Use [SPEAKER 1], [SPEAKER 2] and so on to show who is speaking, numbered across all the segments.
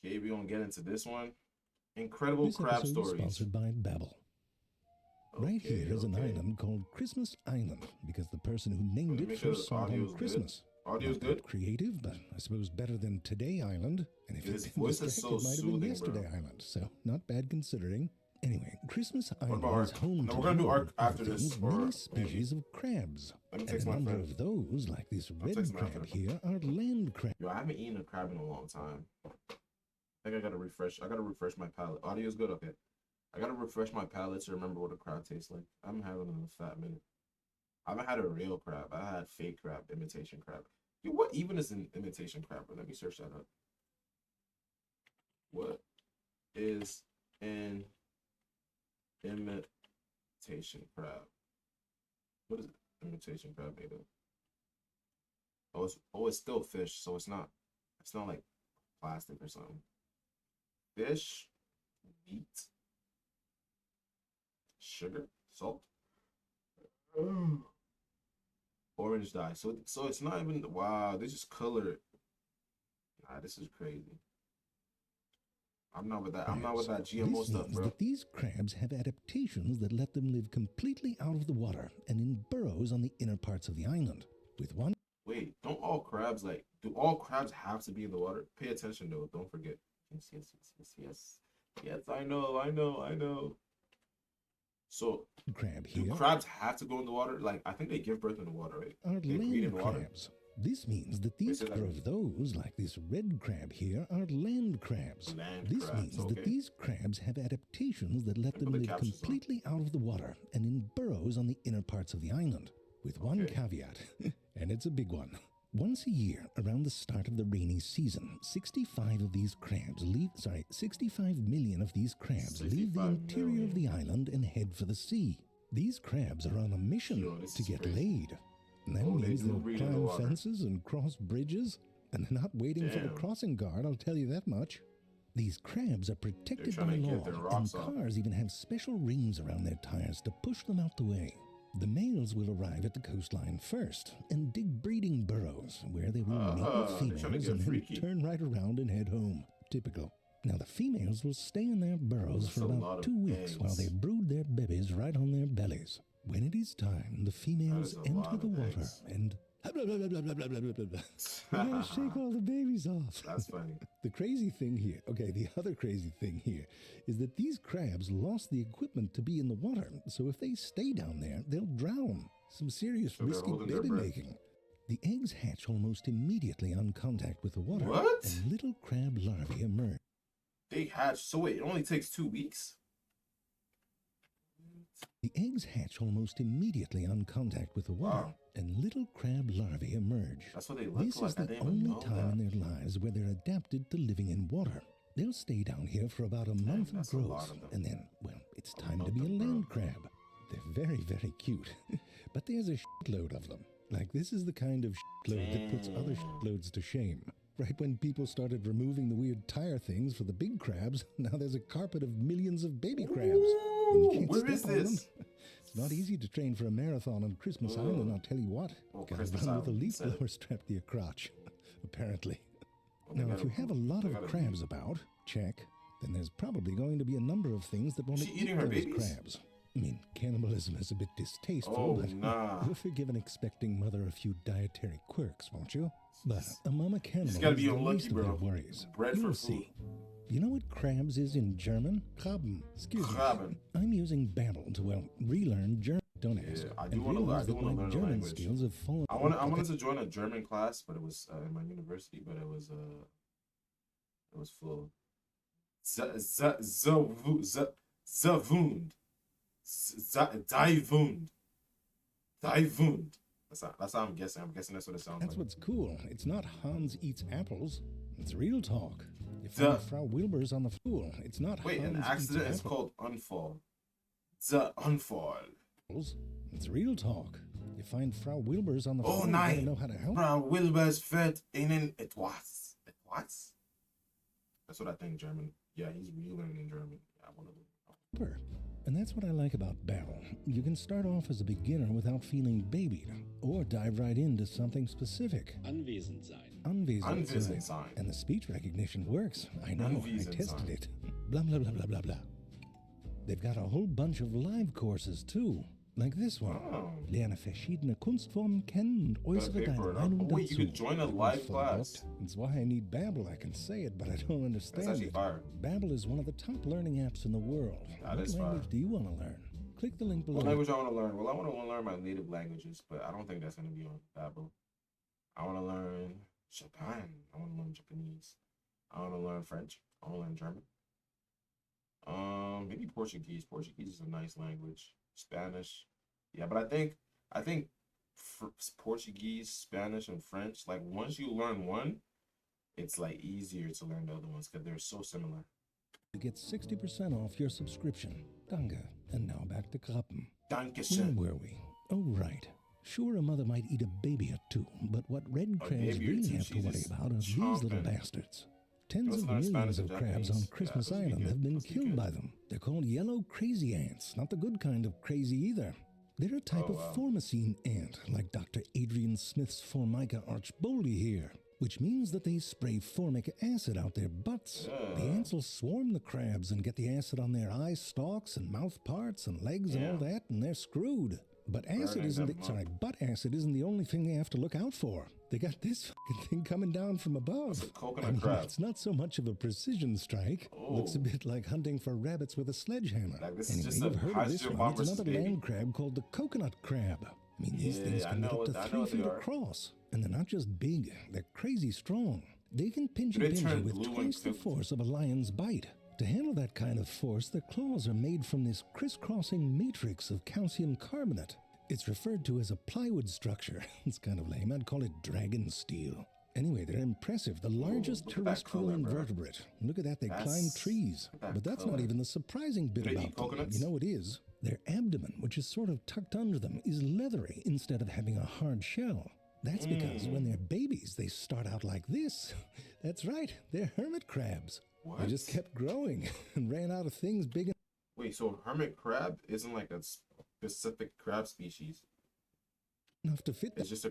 [SPEAKER 1] Okay, we're gonna get into this one. Incredible
[SPEAKER 2] This
[SPEAKER 1] crab
[SPEAKER 2] episode is
[SPEAKER 1] stories.
[SPEAKER 2] sponsored by Babbel. Right
[SPEAKER 1] Okay,
[SPEAKER 2] here is an
[SPEAKER 1] okay.
[SPEAKER 2] island called Christmas Island because the person who
[SPEAKER 1] Let
[SPEAKER 2] named
[SPEAKER 1] me
[SPEAKER 2] it
[SPEAKER 1] make sure
[SPEAKER 2] first
[SPEAKER 1] the
[SPEAKER 2] saw it on
[SPEAKER 1] audio's good.
[SPEAKER 2] Christmas.
[SPEAKER 1] Audio's
[SPEAKER 2] Not that
[SPEAKER 1] good.
[SPEAKER 2] creative, but I suppose better than Today Island. And if
[SPEAKER 1] His
[SPEAKER 2] it's been
[SPEAKER 1] voice is
[SPEAKER 2] this
[SPEAKER 1] so
[SPEAKER 2] track, it might have been
[SPEAKER 1] soothing,
[SPEAKER 2] Yesterday
[SPEAKER 1] bro.
[SPEAKER 2] Island, so not bad considering. Anyway, Christmas
[SPEAKER 1] What
[SPEAKER 2] Island
[SPEAKER 1] about
[SPEAKER 2] is
[SPEAKER 1] arc?
[SPEAKER 2] home
[SPEAKER 1] No,
[SPEAKER 2] to
[SPEAKER 1] we're gonna do
[SPEAKER 2] among
[SPEAKER 1] arc after
[SPEAKER 2] other
[SPEAKER 1] this,
[SPEAKER 2] things,
[SPEAKER 1] or
[SPEAKER 2] many
[SPEAKER 1] maybe.
[SPEAKER 2] species of crabs.
[SPEAKER 1] Let me
[SPEAKER 2] And
[SPEAKER 1] text
[SPEAKER 2] a
[SPEAKER 1] my
[SPEAKER 2] number
[SPEAKER 1] friend.
[SPEAKER 2] of those, like this red
[SPEAKER 1] text my
[SPEAKER 2] crab
[SPEAKER 1] friend.
[SPEAKER 2] here, are land crabs.
[SPEAKER 1] Yo, I haven't eaten a crab in a long time. I think I gotta refresh. I gotta refresh my palate. Audio's good, okay. I gotta refresh my palate to remember what a crab tastes like. I'm having a fat minute. I haven't had a real crab. I had fake crab, imitation crab. Yo, what even is an imitation crab? Let me search that up. What is an imitation crab? What is imitation crab made of? It's still fish, so it's not like plastic or something. Fish, meat, sugar, salt, orange dye. So it's not even, wow, they just color it. Nah, this is crazy. I'm not with that. I'm not with that GMO
[SPEAKER 2] This
[SPEAKER 1] stuff,
[SPEAKER 2] means
[SPEAKER 1] bro.
[SPEAKER 2] that these crabs have adaptations that let them live completely out of the water and in burrows on the inner parts of the island. With one
[SPEAKER 1] Wait, don't all crabs do all crabs have to be in the water? Pay attention though, don't forget. Yes. Yes, I know. So
[SPEAKER 2] crab
[SPEAKER 1] do
[SPEAKER 2] here
[SPEAKER 1] crabs have to go in the water? Like, I think they give birth in the water, right?
[SPEAKER 2] are
[SPEAKER 1] They breed in
[SPEAKER 2] land
[SPEAKER 1] water.
[SPEAKER 2] crabs. This means that these
[SPEAKER 1] say that
[SPEAKER 2] of those, like this red crab here, are land crabs.
[SPEAKER 1] Land
[SPEAKER 2] This
[SPEAKER 1] crabs,
[SPEAKER 2] means
[SPEAKER 1] okay.
[SPEAKER 2] that these crabs have adaptations that let
[SPEAKER 1] Put
[SPEAKER 2] them
[SPEAKER 1] the
[SPEAKER 2] live
[SPEAKER 1] captions on.
[SPEAKER 2] completely out of the water and in burrows on the inner parts of the island. With one
[SPEAKER 1] Okay.
[SPEAKER 2] caveat, and it's a big one. Once a year, around the start of the rainy season, 65 of these crabs leave, 65 million of these crabs leave the
[SPEAKER 1] 65
[SPEAKER 2] interior of
[SPEAKER 1] million.
[SPEAKER 2] the island and head for the sea. These crabs are on a mission
[SPEAKER 1] Yo, this
[SPEAKER 2] to
[SPEAKER 1] is
[SPEAKER 2] get
[SPEAKER 1] crazy.
[SPEAKER 2] laid. And that
[SPEAKER 1] Oh, they
[SPEAKER 2] means
[SPEAKER 1] do
[SPEAKER 2] they'll
[SPEAKER 1] breed in the
[SPEAKER 2] climb
[SPEAKER 1] water.
[SPEAKER 2] fences and cross bridges, and they're not waiting for the
[SPEAKER 1] Damn.
[SPEAKER 2] crossing guard, I'll tell you that much. These crabs are protected
[SPEAKER 1] trying
[SPEAKER 2] by
[SPEAKER 1] to
[SPEAKER 2] law,
[SPEAKER 1] get their
[SPEAKER 2] and
[SPEAKER 1] rocks off.
[SPEAKER 2] cars even have special rings around their tires to push them out the way. The males will arrive at the coastline first and dig breeding burrows where they will mate with
[SPEAKER 1] they're trying to
[SPEAKER 2] females
[SPEAKER 1] get
[SPEAKER 2] and then
[SPEAKER 1] freaky.
[SPEAKER 2] turn right around and head home. Typical. Now, the females will stay in their burrows
[SPEAKER 1] That's
[SPEAKER 2] for
[SPEAKER 1] a lot
[SPEAKER 2] about
[SPEAKER 1] of
[SPEAKER 2] 2 weeks while
[SPEAKER 1] eggs.
[SPEAKER 2] they brood their babies right on their bellies. When it is time, the females
[SPEAKER 1] is a
[SPEAKER 2] enter
[SPEAKER 1] lot
[SPEAKER 2] the
[SPEAKER 1] of
[SPEAKER 2] water
[SPEAKER 1] eggs.
[SPEAKER 2] and we gotta shake all the babies off.
[SPEAKER 1] That's funny.
[SPEAKER 2] The crazy thing here, the other crazy thing here is that these crabs lost the equipment to be in the water, so if they stay down there, they'll drown. Some serious
[SPEAKER 1] So they're
[SPEAKER 2] risky
[SPEAKER 1] holding their
[SPEAKER 2] baby
[SPEAKER 1] breath.
[SPEAKER 2] making. The eggs hatch almost immediately on contact with the water,
[SPEAKER 1] What?
[SPEAKER 2] and little crab larvae emerge.
[SPEAKER 1] They hatch. So wait, it only takes 2 weeks?
[SPEAKER 2] The eggs hatch almost immediately on contact with the water,
[SPEAKER 1] Wow.
[SPEAKER 2] and little crab larvae emerge.
[SPEAKER 1] That's what they look
[SPEAKER 2] This
[SPEAKER 1] like.
[SPEAKER 2] is
[SPEAKER 1] I
[SPEAKER 2] the
[SPEAKER 1] didn't even
[SPEAKER 2] only
[SPEAKER 1] know
[SPEAKER 2] time in
[SPEAKER 1] that.
[SPEAKER 2] their lives where they're adapted to living in water. They'll stay down here for about a month of
[SPEAKER 1] that's a lot
[SPEAKER 2] growth,
[SPEAKER 1] of them.
[SPEAKER 2] and then, well, it's
[SPEAKER 1] A
[SPEAKER 2] time to
[SPEAKER 1] lot
[SPEAKER 2] be a
[SPEAKER 1] of them,
[SPEAKER 2] land
[SPEAKER 1] bro.
[SPEAKER 2] crab. They're very, very cute, but there's a shitload of them. Like, this is the kind of shitload that puts other
[SPEAKER 1] Damn.
[SPEAKER 2] shitloads to shame. Right when people started removing the weird tire things for the big crabs, now there's a carpet of millions of baby crabs. And you
[SPEAKER 1] Ooh,
[SPEAKER 2] can't
[SPEAKER 1] where
[SPEAKER 2] step
[SPEAKER 1] is
[SPEAKER 2] on them.
[SPEAKER 1] this?
[SPEAKER 2] It's not easy to train for a marathon on Christmas Island, I'll tell you what.
[SPEAKER 1] Oh,
[SPEAKER 2] Gotta
[SPEAKER 1] Christmas
[SPEAKER 2] run with a
[SPEAKER 1] Island, you
[SPEAKER 2] leaf
[SPEAKER 1] said it.
[SPEAKER 2] blower strapped to your crotch, apparently.
[SPEAKER 1] They
[SPEAKER 2] Now, if
[SPEAKER 1] gotta-
[SPEAKER 2] you have a lot
[SPEAKER 1] they
[SPEAKER 2] of
[SPEAKER 1] gotta
[SPEAKER 2] crabs about, check, then there's probably going to be a number of things that want to
[SPEAKER 1] She
[SPEAKER 2] eat
[SPEAKER 1] eating her
[SPEAKER 2] those
[SPEAKER 1] babies?
[SPEAKER 2] crabs. I mean, cannibalism is a bit distasteful,
[SPEAKER 1] Oh,
[SPEAKER 2] but
[SPEAKER 1] nah.
[SPEAKER 2] you'll forgive an expecting mother a few dietary quirks, won't you? But a mama cannibal
[SPEAKER 1] gotta
[SPEAKER 2] is
[SPEAKER 1] be
[SPEAKER 2] the
[SPEAKER 1] unlucky,
[SPEAKER 2] least of their
[SPEAKER 1] bro.
[SPEAKER 2] worries.
[SPEAKER 1] Bread
[SPEAKER 2] You'll
[SPEAKER 1] for
[SPEAKER 2] see. You know what crabs is in German? Krabben. Excuse
[SPEAKER 1] Krabben.
[SPEAKER 2] me. I'm using Babbel to, relearn German. Don't ask.
[SPEAKER 1] Yeah, I do
[SPEAKER 2] and
[SPEAKER 1] wanna learn-
[SPEAKER 2] realize
[SPEAKER 1] I do
[SPEAKER 2] that
[SPEAKER 1] wanna
[SPEAKER 2] my
[SPEAKER 1] learn a
[SPEAKER 2] German
[SPEAKER 1] language.
[SPEAKER 2] skills have fallen.
[SPEAKER 1] I wanted to join a German class, but it was in my university, but it was full. Zavund. Divund. That's how I'm guessing. I'm guessing that's what it sounds
[SPEAKER 2] That's
[SPEAKER 1] like.
[SPEAKER 2] what's cool. It's not Hans eats apples. It's real talk. You
[SPEAKER 1] Duh.
[SPEAKER 2] find Frau Wilbur's on the floor. It's not
[SPEAKER 1] Wait,
[SPEAKER 2] Hans
[SPEAKER 1] an accident
[SPEAKER 2] eats
[SPEAKER 1] is called unfall. The unfall.
[SPEAKER 2] apples. It's real talk. You find Frau Wilbur's on the
[SPEAKER 1] Oh,
[SPEAKER 2] floor. You
[SPEAKER 1] nein.
[SPEAKER 2] gotta know how to help
[SPEAKER 1] Frau Wilber's fällt ihnen etwas. Etwas? That's what I think German. Yeah, he's relearning in German. Yeah, I want to learn.
[SPEAKER 2] her. And that's what I like about Babbel. You can start off as a beginner without feeling babied, or dive right into something specific.
[SPEAKER 3] Anwesend sein.
[SPEAKER 1] Anwesend sein.
[SPEAKER 2] And the speech recognition works. I know, I
[SPEAKER 1] Anwesend
[SPEAKER 2] tested
[SPEAKER 1] sein.
[SPEAKER 2] it. Blah, blah, blah, blah, blah, blah. They've got a whole bunch of live courses, too. Like this one.
[SPEAKER 1] Oh.
[SPEAKER 2] Lerne verschiedene Kunstformen kennen und äußere
[SPEAKER 1] pay
[SPEAKER 2] deine
[SPEAKER 1] for it, huh?
[SPEAKER 2] Meinung
[SPEAKER 1] Oh, wait, you
[SPEAKER 2] dazu.
[SPEAKER 1] could join a
[SPEAKER 2] It was
[SPEAKER 1] live
[SPEAKER 2] full
[SPEAKER 1] class.
[SPEAKER 2] booked. It's why I need Babbel. I can say it, but I don't understand
[SPEAKER 1] That's actually
[SPEAKER 2] it.
[SPEAKER 1] fire.
[SPEAKER 2] Babbel is one of the top learning apps in the world.
[SPEAKER 1] That
[SPEAKER 2] What
[SPEAKER 1] is
[SPEAKER 2] language
[SPEAKER 1] fire.
[SPEAKER 2] do you want to learn? Click the link below.
[SPEAKER 1] What language I want to learn? Well, I want to learn my native languages, but I don't think that's going to be on Babbel. I want to learn Japan. I want to learn Japanese. I want to learn French. I want to learn German. Maybe Portuguese. Portuguese is a nice language. Spanish. Yeah, but I think Portuguese, Spanish, and French, like once you learn one, it's like easier to learn the other ones because they're so similar.
[SPEAKER 2] To get 60% off your subscription. Danke. And now back to Krabben. Where
[SPEAKER 1] Dankeschön.
[SPEAKER 2] were we? Oh, right. Sure, a mother might eat a baby or two, but what red crabs
[SPEAKER 1] baby or
[SPEAKER 2] really
[SPEAKER 1] two,
[SPEAKER 2] have to
[SPEAKER 1] she's
[SPEAKER 2] worry
[SPEAKER 1] just
[SPEAKER 2] about are these little
[SPEAKER 1] chomping.
[SPEAKER 2] bastards. Tens
[SPEAKER 1] Let's
[SPEAKER 2] of
[SPEAKER 1] learn
[SPEAKER 2] millions
[SPEAKER 1] Spanish
[SPEAKER 2] of
[SPEAKER 1] and
[SPEAKER 2] crabs on
[SPEAKER 1] Japanese.
[SPEAKER 2] Christmas
[SPEAKER 1] Yeah, those would be
[SPEAKER 2] Island
[SPEAKER 1] good.
[SPEAKER 2] have been
[SPEAKER 1] Those would be
[SPEAKER 2] killed
[SPEAKER 1] good.
[SPEAKER 2] by them. They're called yellow crazy ants, not the good kind of crazy either. They're a type
[SPEAKER 1] Oh,
[SPEAKER 2] of
[SPEAKER 1] wow.
[SPEAKER 2] formicine ant, like Dr. Adrian Smith's Formica archboldi here, which means that they spray formic acid out their butts. The
[SPEAKER 1] Yeah.
[SPEAKER 2] ants will swarm the crabs and get the acid on their eye stalks and mouth parts and legs and all
[SPEAKER 1] Yeah.
[SPEAKER 2] that, and they're screwed. But acid
[SPEAKER 1] Burning
[SPEAKER 2] isn't
[SPEAKER 1] them
[SPEAKER 2] the,
[SPEAKER 1] up.
[SPEAKER 2] sorry, butt acid isn't the only thing they have to look out for. They got this fucking thing coming down from above.
[SPEAKER 1] It's a coconut crab.
[SPEAKER 2] It's not so much of a precision strike. Looks a
[SPEAKER 1] Oh.
[SPEAKER 2] bit like hunting for rabbits with a sledgehammer.
[SPEAKER 1] Like, this is
[SPEAKER 2] Anyway,
[SPEAKER 1] just
[SPEAKER 2] you've
[SPEAKER 1] a
[SPEAKER 2] heard of this
[SPEAKER 1] hydrogen
[SPEAKER 2] one.
[SPEAKER 1] bomb
[SPEAKER 2] It's
[SPEAKER 1] versus
[SPEAKER 2] another
[SPEAKER 1] baby.
[SPEAKER 2] land crab called the coconut crab. I mean, these things
[SPEAKER 1] Yeah, I
[SPEAKER 2] can get
[SPEAKER 1] know
[SPEAKER 2] up to
[SPEAKER 1] what- I know
[SPEAKER 2] 3
[SPEAKER 1] what they
[SPEAKER 2] feet
[SPEAKER 1] are.
[SPEAKER 2] across. And they're not just big, they're crazy strong. They can pinch
[SPEAKER 1] Do
[SPEAKER 2] and
[SPEAKER 1] they
[SPEAKER 2] pinch you
[SPEAKER 1] turn
[SPEAKER 2] with
[SPEAKER 1] blue when
[SPEAKER 2] twice the
[SPEAKER 1] cooked?
[SPEAKER 2] force of a lion's bite. To handle that kind of force, their claws are made from this crisscrossing matrix of calcium carbonate. It's referred to as a plywood structure. It's kind of lame. I'd call it dragon steel. Anyway, they're impressive. The largest
[SPEAKER 1] look at that
[SPEAKER 2] terrestrial
[SPEAKER 1] color, bro.
[SPEAKER 2] invertebrate. Look at that, they climb
[SPEAKER 1] That's-
[SPEAKER 2] trees.
[SPEAKER 1] look at that
[SPEAKER 2] But that's not
[SPEAKER 1] color.
[SPEAKER 2] even the surprising bit
[SPEAKER 1] Do they
[SPEAKER 2] about
[SPEAKER 1] eat
[SPEAKER 2] them.
[SPEAKER 1] coconuts?
[SPEAKER 2] You know what it is? Their abdomen, which is sort of tucked under them, is leathery instead of having a hard shell. That's because when they're babies, they start out like this. That's right, they're hermit crabs. They just
[SPEAKER 1] What?
[SPEAKER 2] kept growing and ran out of things big
[SPEAKER 1] Wait, so hermit crab isn't like a specific crab species?
[SPEAKER 2] enough to fit
[SPEAKER 1] Is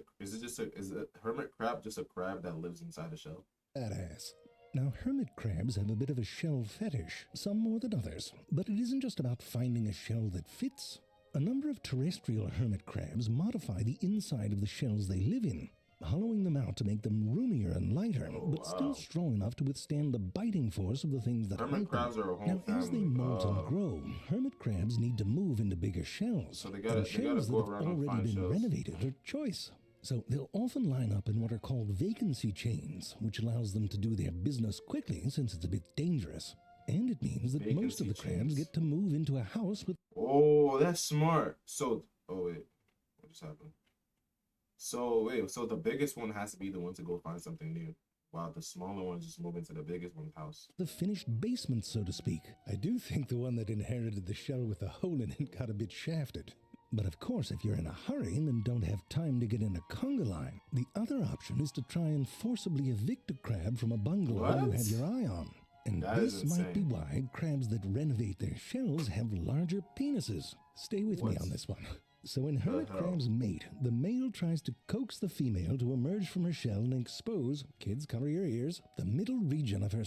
[SPEAKER 1] a hermit crab just a crab that lives inside a shell?
[SPEAKER 2] that ass. Now, hermit crabs have a bit of a shell fetish, some more than others, but it isn't just about finding a shell that fits. A number of terrestrial hermit crabs modify the inside of the shells they live in, hollowing them out to make them roomier and lighter, but still strong enough to withstand the biting force of the things that
[SPEAKER 1] Hermit
[SPEAKER 2] hunt them.
[SPEAKER 1] crabs are a whole
[SPEAKER 2] Now, as they
[SPEAKER 1] family.
[SPEAKER 2] molt and grow, hermit crabs need to move into bigger shells.
[SPEAKER 1] So they gotta
[SPEAKER 2] and shells that
[SPEAKER 1] go
[SPEAKER 2] have
[SPEAKER 1] around and
[SPEAKER 2] already
[SPEAKER 1] find
[SPEAKER 2] been
[SPEAKER 1] shells.
[SPEAKER 2] renovated are choice. So they'll often line up in what are called vacancy chains, which allows them to do their business quickly since it's a bit dangerous. And it means that most of
[SPEAKER 1] Vacancy
[SPEAKER 2] the crabs
[SPEAKER 1] chains.
[SPEAKER 2] get to move into a house with
[SPEAKER 1] Oh, that's smart. So, oh wait, what just happened? So the biggest one has to be the one to go find something new, while the smaller ones just move into the biggest one's house.
[SPEAKER 2] the finished basement, so to speak. I do think the one that inherited the shell with the hole in it got a bit shafted. But of course, if you're in a hurry and don't have time to get in a conga line, the other option is to try and forcibly evict a crab from a bungalow you
[SPEAKER 1] What?
[SPEAKER 2] have your eye on. And
[SPEAKER 1] That is
[SPEAKER 2] this might be
[SPEAKER 1] insane.
[SPEAKER 2] why crabs that renovate their shells have larger penises. Stay with me
[SPEAKER 1] What?
[SPEAKER 2] on this one. So when hermit
[SPEAKER 1] hell?
[SPEAKER 2] crabs mate, the male tries to coax the female to emerge from her shell and expose, kids cover your ears, the middle region of her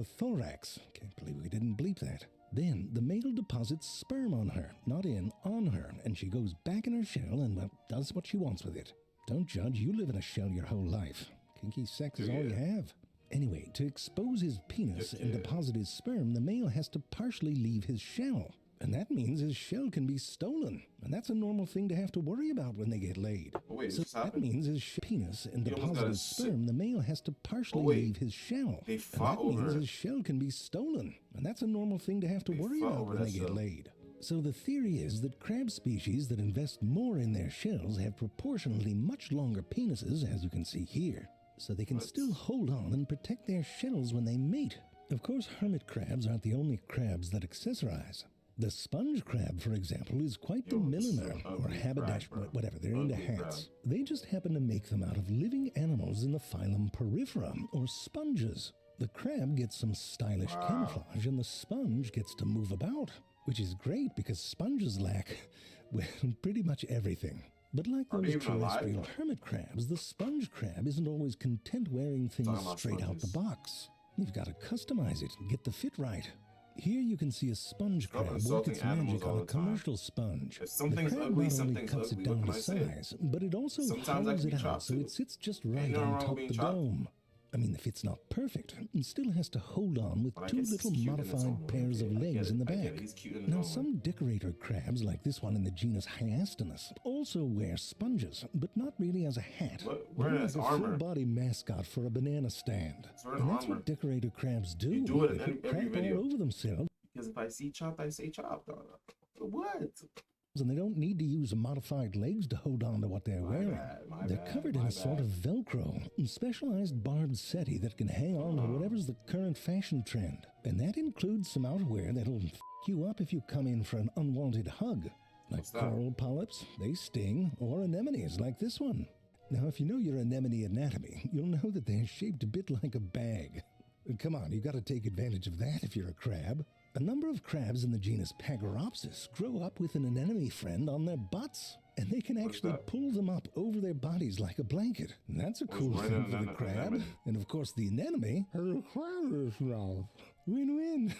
[SPEAKER 2] cephalothorax. Can't believe we didn't bleep that. Then the male deposits sperm on her, not in, on her, and she goes back in her shell and, well, does what she wants with it. Don't judge, you live in a shell your whole life. Kinky sex is all you have. Anyway, to expose his penis and
[SPEAKER 1] Yeah.
[SPEAKER 2] deposit his sperm, the male has to partially leave his shell. And that means his shell can be stolen. And that's a normal thing to have to worry about when they get laid.
[SPEAKER 1] Oh wait,
[SPEAKER 2] So
[SPEAKER 1] this
[SPEAKER 2] that
[SPEAKER 1] happened.
[SPEAKER 2] means his penis and
[SPEAKER 1] He almost
[SPEAKER 2] deposit
[SPEAKER 1] got
[SPEAKER 2] his
[SPEAKER 1] a sick-
[SPEAKER 2] sperm, the male has to partially
[SPEAKER 1] wait,
[SPEAKER 2] leave his shell.
[SPEAKER 1] they
[SPEAKER 2] And
[SPEAKER 1] fought
[SPEAKER 2] that means
[SPEAKER 1] over it.
[SPEAKER 2] his shell can be stolen. And that's a normal thing to have to
[SPEAKER 1] They
[SPEAKER 2] worry
[SPEAKER 1] fought
[SPEAKER 2] about
[SPEAKER 1] over
[SPEAKER 2] when
[SPEAKER 1] that
[SPEAKER 2] they get
[SPEAKER 1] shell.
[SPEAKER 2] laid. So the theory is that crab species that invest more in their shells have proportionally much longer penises, as you can see here, so they can
[SPEAKER 1] What?
[SPEAKER 2] still hold on and protect their shells when they mate. Of course, hermit crabs aren't the only crabs that accessorize. The sponge crab, for example, is quite the
[SPEAKER 1] Yo, this is
[SPEAKER 2] milliner,
[SPEAKER 1] an
[SPEAKER 2] or
[SPEAKER 1] ugly
[SPEAKER 2] haberdash,
[SPEAKER 1] crab, bro.
[SPEAKER 2] whatever. They're into
[SPEAKER 1] Ugly
[SPEAKER 2] hats. They just happen to make them out of living animals in the phylum Porifera, or sponges. The crab gets some stylish
[SPEAKER 1] Wow.
[SPEAKER 2] camouflage, and the sponge gets to move about, which is great because sponges lack, well, pretty much everything. But like
[SPEAKER 1] Are they
[SPEAKER 2] those
[SPEAKER 1] even alive?
[SPEAKER 2] terrestrial hermit crabs, the sponge crab isn't always content wearing things
[SPEAKER 1] Talking about
[SPEAKER 2] straight out the
[SPEAKER 1] sponges.
[SPEAKER 2] box. You've got to customize it and get the fit right. Here you can see a sponge
[SPEAKER 1] Stop
[SPEAKER 2] crab work
[SPEAKER 1] insulting
[SPEAKER 2] its
[SPEAKER 1] animals
[SPEAKER 2] magic
[SPEAKER 1] all
[SPEAKER 2] on a
[SPEAKER 1] the time.
[SPEAKER 2] commercial sponge.
[SPEAKER 1] If something's
[SPEAKER 2] the crab
[SPEAKER 1] ugly,
[SPEAKER 2] not only
[SPEAKER 1] something's
[SPEAKER 2] cuts
[SPEAKER 1] ugly.
[SPEAKER 2] it
[SPEAKER 1] What
[SPEAKER 2] down
[SPEAKER 1] can
[SPEAKER 2] to
[SPEAKER 1] I say?
[SPEAKER 2] size, but it also
[SPEAKER 1] Sometimes that
[SPEAKER 2] hollows
[SPEAKER 1] can be
[SPEAKER 2] it out
[SPEAKER 1] chopped,
[SPEAKER 2] so
[SPEAKER 1] too.
[SPEAKER 2] it sits just right
[SPEAKER 1] nothing
[SPEAKER 2] on
[SPEAKER 1] wrong with
[SPEAKER 2] top
[SPEAKER 1] being
[SPEAKER 2] the
[SPEAKER 1] chopped.
[SPEAKER 2] dome. I mean, the fit's not perfect, it still has to hold on with
[SPEAKER 1] But I
[SPEAKER 2] two
[SPEAKER 1] guess
[SPEAKER 2] little
[SPEAKER 1] it's cute in its own
[SPEAKER 2] modified
[SPEAKER 1] way.
[SPEAKER 2] pairs of
[SPEAKER 1] I get
[SPEAKER 2] legs
[SPEAKER 1] it,
[SPEAKER 2] in the
[SPEAKER 1] I get
[SPEAKER 2] back.
[SPEAKER 1] it. He's cute in his
[SPEAKER 2] Now,
[SPEAKER 1] own way.
[SPEAKER 2] some decorator crabs, like this one in the genus Hyastinus, also wear sponges, but not really as a hat.
[SPEAKER 1] Wearing
[SPEAKER 2] They're
[SPEAKER 1] his
[SPEAKER 2] like a
[SPEAKER 1] armor.
[SPEAKER 2] full-body mascot for a banana stand.
[SPEAKER 1] He's wearing
[SPEAKER 2] And that's
[SPEAKER 1] armor.
[SPEAKER 2] what decorator crabs do.
[SPEAKER 1] You do it in
[SPEAKER 2] They put
[SPEAKER 1] every
[SPEAKER 2] crap
[SPEAKER 1] video.
[SPEAKER 2] all over themselves.
[SPEAKER 1] Because if I see chop, I say chop, dog. What?
[SPEAKER 2] And they don't need to use modified legs to hold on to what they're wearing. They're covered in a sort of Velcro, specialized barbed seti that can hang on to whatever's the current fashion trend. And that includes some outerwear that'll f you up if you come in for an unwanted hug. Like
[SPEAKER 1] What's that?
[SPEAKER 2] coral polyps, they sting, or anemones like this one. Now, if you know your anemone anatomy, you'll know that they're shaped a bit like a bag. Come on, you gotta take advantage of that if you're a crab. A number of crabs in the genus Pagoropsis grow up with an anemone friend on their butts, and they can actually
[SPEAKER 1] that?
[SPEAKER 2] pull them up over their bodies like a blanket. And that's a cool
[SPEAKER 1] right
[SPEAKER 2] thing
[SPEAKER 1] in
[SPEAKER 2] for the
[SPEAKER 1] an
[SPEAKER 2] crab.
[SPEAKER 1] anemone.
[SPEAKER 2] And of course, the anemone has a crab in its mouth. Win-win.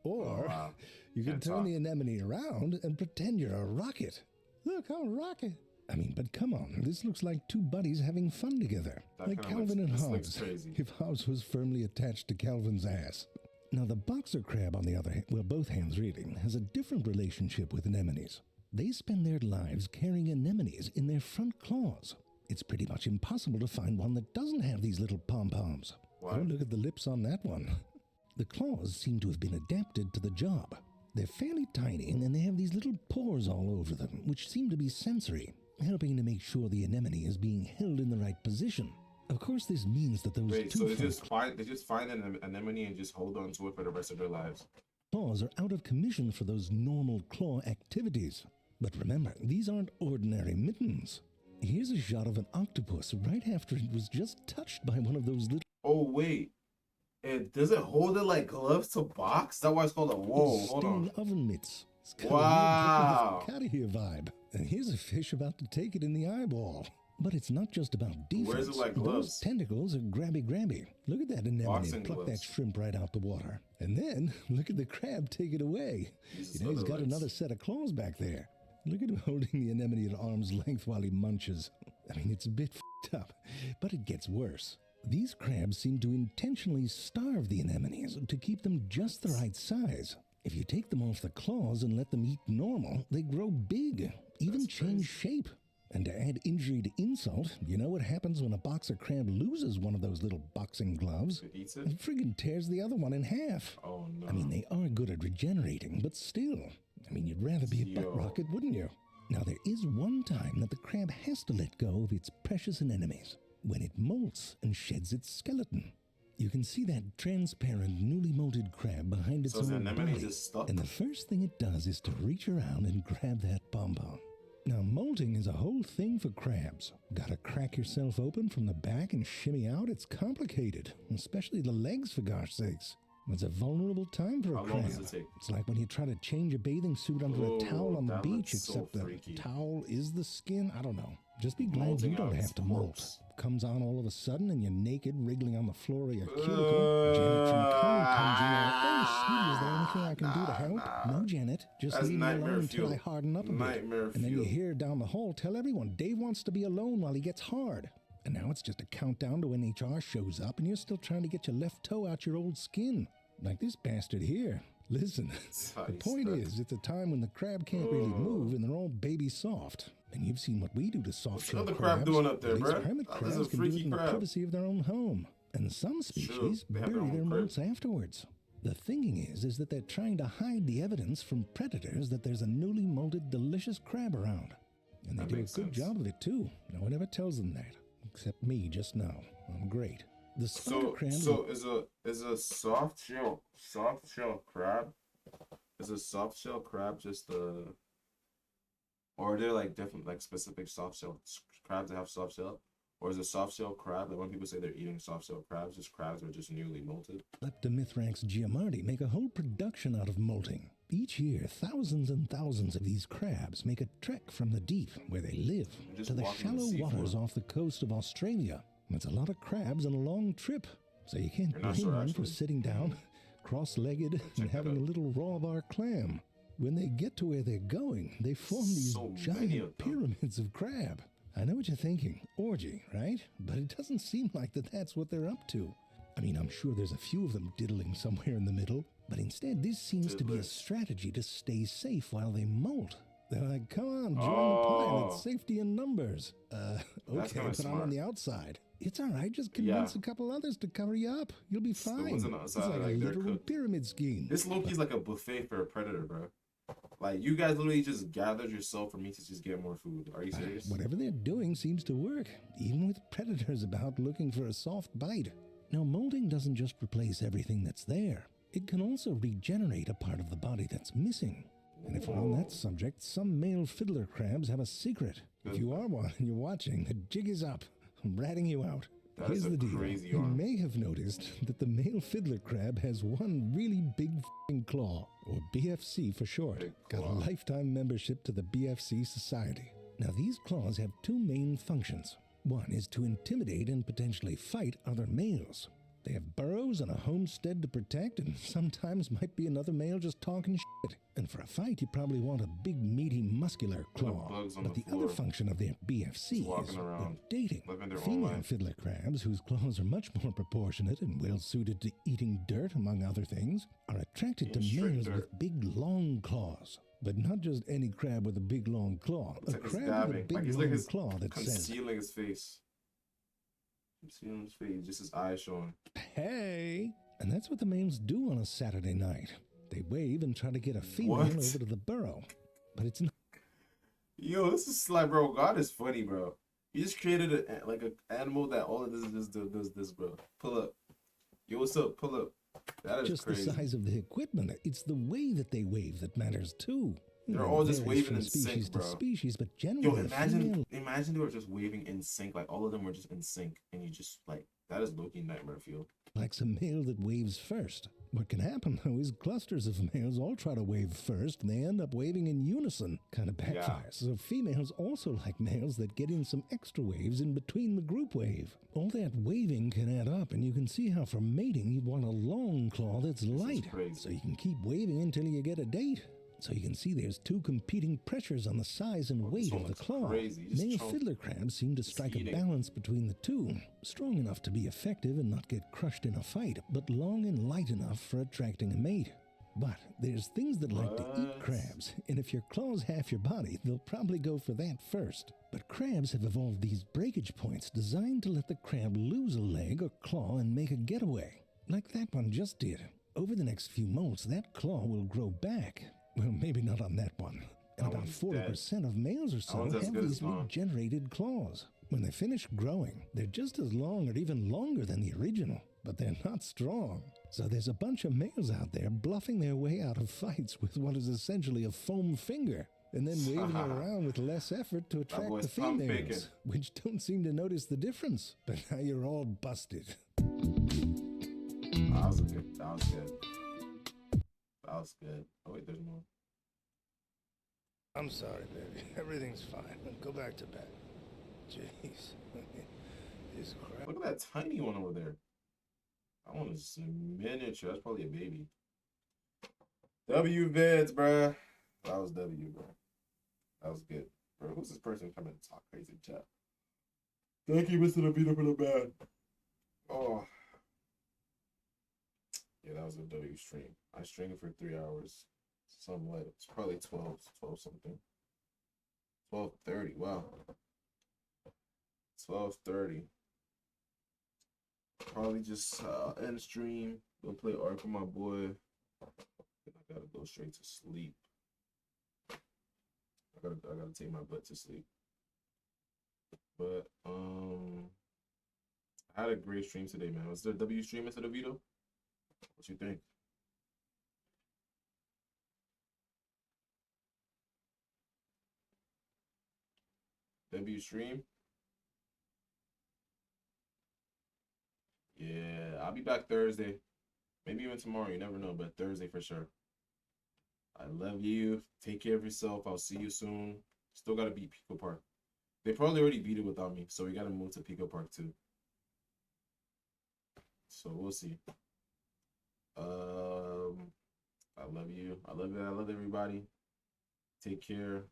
[SPEAKER 2] Or
[SPEAKER 1] wow.
[SPEAKER 2] you can
[SPEAKER 1] Can't
[SPEAKER 2] turn
[SPEAKER 1] talk.
[SPEAKER 2] the anemone around and pretend you're a rocket. Look, I'm a rocket. I mean, but come on, this looks like two buddies having fun together.
[SPEAKER 1] That
[SPEAKER 2] Like
[SPEAKER 1] kinda
[SPEAKER 2] Calvin and
[SPEAKER 1] looks
[SPEAKER 2] Hobbes,
[SPEAKER 1] crazy.
[SPEAKER 2] if Hobbes was firmly attached to Calvin's ass. Now, the boxer crab, on the other hand, well, both hands really, has a different relationship with anemones. They spend their lives carrying anemones in their front claws. It's pretty much impossible to find one that doesn't have these little pom-poms.
[SPEAKER 1] Why?
[SPEAKER 2] Oh, look at the lips on that one. The claws seem to have been adapted to the job. They're fairly tiny, and they have these little pores all over them, which seem to be sensory, helping to make sure the anemone is being held in the right position. Of course, this means that those
[SPEAKER 1] Wait,
[SPEAKER 2] two
[SPEAKER 1] so they
[SPEAKER 2] front
[SPEAKER 1] just find an anemone and just hold on to it for the rest of their lives.
[SPEAKER 2] claws are out of commission for those normal claw activities. But remember, these aren't ordinary mittens. Here's a shot of an octopus right after it was just touched by one of those little
[SPEAKER 1] Oh wait, does it hold it like gloves to box? That's why it's called a whoa. Hold
[SPEAKER 2] stinging
[SPEAKER 1] on.
[SPEAKER 2] oven mitts. It's got
[SPEAKER 1] Wow.
[SPEAKER 2] a real out of here vibe. And here's a fish about to take it in the eyeball. But it's not just about defense.
[SPEAKER 1] Wears it like
[SPEAKER 2] Those
[SPEAKER 1] gloves.
[SPEAKER 2] tentacles are grabby. Look at that anemone
[SPEAKER 1] Boxing
[SPEAKER 2] pluck
[SPEAKER 1] gloves.
[SPEAKER 2] that shrimp right out the water. And then look at the crab take it away.
[SPEAKER 1] Uses
[SPEAKER 2] You know, he's
[SPEAKER 1] other
[SPEAKER 2] got
[SPEAKER 1] legs.
[SPEAKER 2] another set of claws back there. Look at him holding the anemone at arm's length while he munches. I mean, it's a bit f***ed up, but it gets worse. These crabs seem to intentionally starve the anemones to keep them just the right size. If you take them off the claws and let them eat normal, they grow big, even
[SPEAKER 1] That's
[SPEAKER 2] change shape. And to add injury to insult, you know what happens when a boxer crab loses one of those little boxing gloves?
[SPEAKER 1] It eats
[SPEAKER 2] It
[SPEAKER 1] it?
[SPEAKER 2] friggin' tears the other one in half.
[SPEAKER 1] Oh no.
[SPEAKER 2] I mean, they are good at regenerating, but still. I mean, you'd rather be a
[SPEAKER 1] Yo.
[SPEAKER 2] butt rocket, wouldn't you? Now, there is one time that the crab has to let go of its precious anemones, when it molts and sheds its skeleton. You can see that transparent, newly molted crab behind its
[SPEAKER 1] So is the
[SPEAKER 2] own
[SPEAKER 1] anemone
[SPEAKER 2] body,
[SPEAKER 1] just stuck?
[SPEAKER 2] and the first thing it does is to reach around and grab that pom-pom. Now, molting is a whole thing for crabs. Gotta crack yourself open from the back and shimmy out. It's complicated, especially the legs, for gosh sakes. It's a vulnerable time for a
[SPEAKER 1] How
[SPEAKER 2] crab.
[SPEAKER 1] long does it take?
[SPEAKER 2] It's like when you try to change a bathing suit under
[SPEAKER 1] Oh,
[SPEAKER 2] a towel on the
[SPEAKER 1] that
[SPEAKER 2] beach,
[SPEAKER 1] looks so
[SPEAKER 2] except the
[SPEAKER 1] freaky.
[SPEAKER 2] towel is the skin. I don't know. Just be glad
[SPEAKER 1] Molting
[SPEAKER 2] you don't
[SPEAKER 1] out
[SPEAKER 2] have
[SPEAKER 1] its
[SPEAKER 2] to molt.
[SPEAKER 1] corpse.
[SPEAKER 2] Comes on all of a sudden and you're naked, wriggling on the floor of your cubicle. Janet from Cone comes in and, oh, sweetie, is there anything I can do to help? No, Janet, just
[SPEAKER 1] That's
[SPEAKER 2] leave me
[SPEAKER 1] nightmare
[SPEAKER 2] alone until I
[SPEAKER 1] fuel.
[SPEAKER 2] harden up a bit.
[SPEAKER 1] Nightmare
[SPEAKER 2] And then you
[SPEAKER 1] fuel.
[SPEAKER 2] hear down the hall, tell everyone, Dave wants to be alone while he gets hard. And now it's just a countdown to when HR shows up and you're still trying to get your left toe out your old skin. Like this bastard here. Listen, the point is, it's a time when the crab can't really move and they're all baby soft. And you've seen what we do to soft shell
[SPEAKER 1] What's the
[SPEAKER 2] crabs.
[SPEAKER 1] other crab doing up there,
[SPEAKER 2] These
[SPEAKER 1] bruh?
[SPEAKER 2] hermit
[SPEAKER 1] That is
[SPEAKER 2] crabs
[SPEAKER 1] a
[SPEAKER 2] can do it
[SPEAKER 1] freaky
[SPEAKER 2] in the
[SPEAKER 1] crab.
[SPEAKER 2] privacy of their own home. And some species
[SPEAKER 1] they have
[SPEAKER 2] bury
[SPEAKER 1] their own
[SPEAKER 2] their
[SPEAKER 1] crib.
[SPEAKER 2] molts afterwards. The thinking is that they're trying to hide the evidence from predators that there's a newly molted delicious crab around. And they
[SPEAKER 1] That
[SPEAKER 2] do a
[SPEAKER 1] makes
[SPEAKER 2] good
[SPEAKER 1] sense.
[SPEAKER 2] job of it too. No one ever tells them that, except me just now. I'm great. The spider crab
[SPEAKER 1] So is a soft shell crab? Is a soft shell crab just or are there like different like specific soft shell crabs that have soft shell? Or is a soft shell crab, like when people say they're eating soft shell crabs, just crabs that are just newly molted?
[SPEAKER 2] Leptomithrax giamardi make a whole production out of molting. Each year, thousands and thousands of these crabs make a trek from the deep, where they live,
[SPEAKER 1] Just
[SPEAKER 2] to the
[SPEAKER 1] walking on the
[SPEAKER 2] shallow waters
[SPEAKER 1] seafloor.
[SPEAKER 2] off the coast of Australia. It's a lot of crabs and a long trip, so you can't
[SPEAKER 1] You're not
[SPEAKER 2] blame
[SPEAKER 1] sure,
[SPEAKER 2] one for
[SPEAKER 1] actually.
[SPEAKER 2] sitting down, cross-legged,
[SPEAKER 1] Check
[SPEAKER 2] and
[SPEAKER 1] that
[SPEAKER 2] having a
[SPEAKER 1] out.
[SPEAKER 2] little raw of our clam. When they get to where they're going, they form these
[SPEAKER 1] So many of
[SPEAKER 2] giant
[SPEAKER 1] them.
[SPEAKER 2] pyramids of crab. I know what you're thinking, orgy, right? But it doesn't seem like that's what they're up to. I mean, I'm sure there's a few of them diddling somewhere in the middle, but instead this seems to be a
[SPEAKER 1] Diddlers.
[SPEAKER 2] strategy to stay safe while they molt. They're like, come on, join the pile,
[SPEAKER 1] Oh,
[SPEAKER 2] it's safety in numbers.
[SPEAKER 1] that's
[SPEAKER 2] Okay,
[SPEAKER 1] kinda
[SPEAKER 2] but I'm on
[SPEAKER 1] smart.
[SPEAKER 2] the outside. It's all right, just convince
[SPEAKER 1] Yeah.
[SPEAKER 2] a couple others to cover you up. You'll be
[SPEAKER 1] The
[SPEAKER 2] fine.
[SPEAKER 1] ones on the
[SPEAKER 2] It's
[SPEAKER 1] outside,
[SPEAKER 2] like a
[SPEAKER 1] like, they're
[SPEAKER 2] literal
[SPEAKER 1] cooked.
[SPEAKER 2] pyramid scheme.
[SPEAKER 1] This Loki's like a buffet for a predator, bro. Like, you guys literally just gathered yourself for me to just get more food. Are you serious?
[SPEAKER 2] Whatever they're doing seems to work, even with predators about looking for a soft bite. Now, molding doesn't just replace everything that's there. It can also regenerate a part of the body that's missing. And if we're on that subject, some male fiddler crabs have a secret. If you are one and you're watching, the jig is up. I'm ratting you out.
[SPEAKER 1] That
[SPEAKER 2] Here's
[SPEAKER 1] is a
[SPEAKER 2] the deal.
[SPEAKER 1] crazy
[SPEAKER 2] You
[SPEAKER 1] arm.
[SPEAKER 2] may have noticed that the male fiddler crab has one really big f***ing claw, or BFC for short.
[SPEAKER 1] Big
[SPEAKER 2] Got a
[SPEAKER 1] claw.
[SPEAKER 2] lifetime membership to the BFC Society. Now, these claws have two main functions. One is to intimidate and potentially fight other males. They have burrows and a homestead to protect, and sometimes might be another male just talking shit. And for a fight, you probably want a big, meaty, muscular claw.
[SPEAKER 1] bugs on
[SPEAKER 2] But
[SPEAKER 1] the
[SPEAKER 2] the other
[SPEAKER 1] floor.
[SPEAKER 2] function of their BFC
[SPEAKER 1] Just walking
[SPEAKER 2] is
[SPEAKER 1] around,
[SPEAKER 2] dating.
[SPEAKER 1] living their own
[SPEAKER 2] Female
[SPEAKER 1] life.
[SPEAKER 2] fiddler crabs, whose claws are much more proportionate and well suited to eating dirt, among other things, are attracted to
[SPEAKER 1] Eating straight
[SPEAKER 2] males
[SPEAKER 1] dirt.
[SPEAKER 2] with big, long claws. But not just any crab with a big, long claw.
[SPEAKER 1] It's
[SPEAKER 2] A
[SPEAKER 1] like he's
[SPEAKER 2] crab with a
[SPEAKER 1] dabbing.
[SPEAKER 2] big,
[SPEAKER 1] Like, he's
[SPEAKER 2] long
[SPEAKER 1] like his
[SPEAKER 2] claw that says,
[SPEAKER 1] concealing his face. Concealing his face, just his eyes showing.
[SPEAKER 2] hey! And that's what the males do on a Saturday night. They wave and try to get a female
[SPEAKER 1] What?
[SPEAKER 2] over to the burrow. But it's not
[SPEAKER 1] Yo, this is like, bro. God is funny, bro. He just created an animal that all it does this, bro. Pull up. Yo, what's up? Pull up. That is
[SPEAKER 2] just
[SPEAKER 1] crazy.
[SPEAKER 2] the size of the equipment. It's the way that they wave that matters too.
[SPEAKER 1] They're
[SPEAKER 2] It
[SPEAKER 1] all just
[SPEAKER 2] varies
[SPEAKER 1] waving
[SPEAKER 2] from
[SPEAKER 1] in
[SPEAKER 2] species
[SPEAKER 1] sync,
[SPEAKER 2] to
[SPEAKER 1] bro.
[SPEAKER 2] species, but
[SPEAKER 1] Yo,
[SPEAKER 2] generally a female
[SPEAKER 1] imagine they were just waving in sync. Like all of them were just in sync, and you just like that is Loki nightmare fuel.
[SPEAKER 2] likes a male that waves first. What can happen, though, is clusters of males all try to wave first, and they end up waving in unison. Kind of backfires.
[SPEAKER 1] Yeah.
[SPEAKER 2] So females also like males that get in some extra waves in between the group wave. All that waving can add up, and you can see how for mating you'd want a long claw that's light,
[SPEAKER 1] crazy.
[SPEAKER 2] so you can keep waving until you get a date. So you can see there's two competing pressures on the size and weight of the
[SPEAKER 1] one's
[SPEAKER 2] claw.
[SPEAKER 1] crazy. Just
[SPEAKER 2] Male
[SPEAKER 1] chomp.
[SPEAKER 2] fiddler crabs seem to strike a
[SPEAKER 1] eating.
[SPEAKER 2] balance between the two, strong enough to be effective and not get crushed in a fight, but long and light enough for attracting a mate. But there's things that like to eat
[SPEAKER 1] What?
[SPEAKER 2] crabs, and if your claw's half your body, they'll probably go for that first. But crabs have evolved these breakage points designed to let the crab lose a leg or claw and make a getaway, like that one just did. Over the next few molts, that claw will grow back. Well, maybe not on that one. And
[SPEAKER 1] That
[SPEAKER 2] about
[SPEAKER 1] one's
[SPEAKER 2] 40% of males or so
[SPEAKER 1] one's as
[SPEAKER 2] have
[SPEAKER 1] good as
[SPEAKER 2] these
[SPEAKER 1] gone.
[SPEAKER 2] regenerated claws. When they finish growing, they're just as long or even longer than the original, but they're not strong. So there's a bunch of males out there bluffing their way out of fights with what is essentially a foam finger, and then waving it around with less effort to attract
[SPEAKER 1] boy's
[SPEAKER 2] the
[SPEAKER 1] pump faking.
[SPEAKER 2] females, which don't seem to notice the difference. But now you're all busted.
[SPEAKER 1] That was good. That was good. That was good. Oh wait, there's more.
[SPEAKER 2] I'm sorry, baby. Everything's fine. Go back to bed. Jeez. This crap.
[SPEAKER 1] Look at that tiny one over there. That one is miniature. That's probably a baby. W vids, bruh. That was W, bro. That was good. Bro, who's this person coming to talk crazy in chat? Thank you, Mr. Davida, for the bad. Oh. Yeah, that was a W stream. I streamed for 3 hours. Somewhat. It's probably 12 something. 12:30. Wow. 12:30. Probably just end stream. Go play Ark with my boy. Then I gotta go straight to sleep. I gotta take my butt to sleep. But I had a great stream today, man. Was there a W stream instead of Vito? What you think? W stream? Yeah, I'll be back Thursday. Maybe even tomorrow, you never know, but Thursday for sure. I love you. Take care of yourself. I'll see you soon. Still gotta beat Pico Park. They probably already beat it without me, so we gotta move to Pico Park too. So we'll see. I love you. I love you. I love everybody. Take care.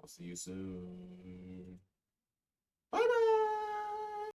[SPEAKER 1] I'll see you soon.